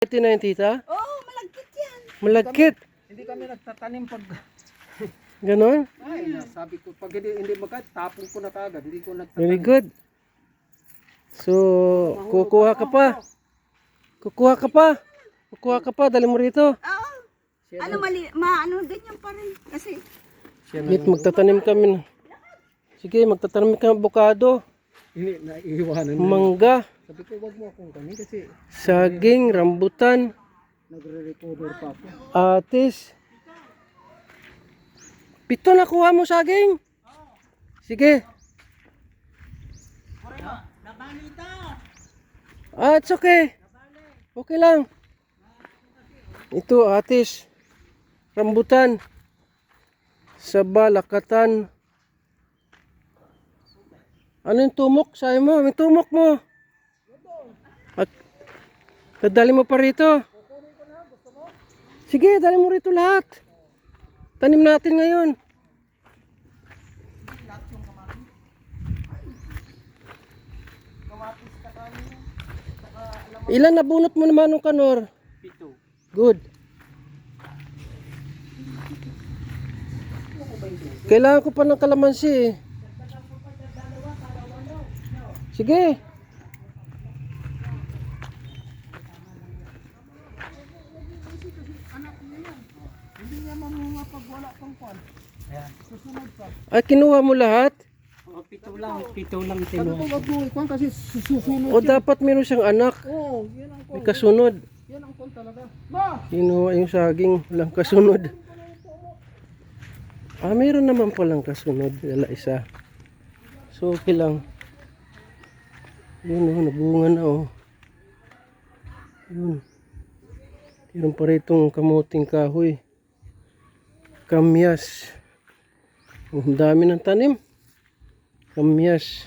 Ito na yung tita? Oo, malagkit yan. Malagkit. Hindi kami nagtatanim pag Ganon? ay, sabi ko pag hindi magkat tapon ko na kagad, hindi ko nagtatanim. Very good. So, kukuha ka pa. Kukuha ka pa. Kukuha ka pa. Dali mo rito. Oo. Ano, ganyan pa rin. Kasi, Wait, magtatanim kami na. Sige, magtatanim kami ng avocado, Hindi naiiwanan na. mangga, Sabi ko wag mo akong kami kasi saging, rambutan, nagre-recover pa ako. atis. 7 na kuha mo saging. Sige. It's okay. Okay lang. Ito, atis, rambutan, saba, lakatan. Ano yung tumok? Sabi mo, may tumok mo. At, dali mo pa rito. Sige, dali mo rito lahat. Tanim natin ngayon. Ilan nabunot mo naman ng kanor? 7. Good. Kailangan ko pa ng kalamansi eh. Sige. Hindi naman mga pag wala pang kwan. Ayan, susunod pa. Ay, kinuha mo lahat? Oh, 7 lang tinuha. Sabi ko wag mo ikwan kasi susunod. O dapat meron siyang anak. Oo, yan ang May kwan. kasunod. Yan ang kwan talaga. Ba! Kinuha yung saging. Walang kasunod. Ah, meron naman palang kasunod. Wala isa. So, okay lang. Yun oh, nabunga na oh. Yun. Meron pa ritong kamuting kahoy. Kamyas. Oh, ang dami ng tanim. Kamyas.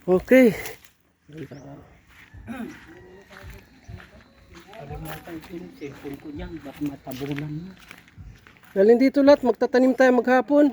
Okay. Kalimutan ko yung cellphone ko dyan, baka matabunan mo. Galing dito lahat. Magtatanim tayo maghapon.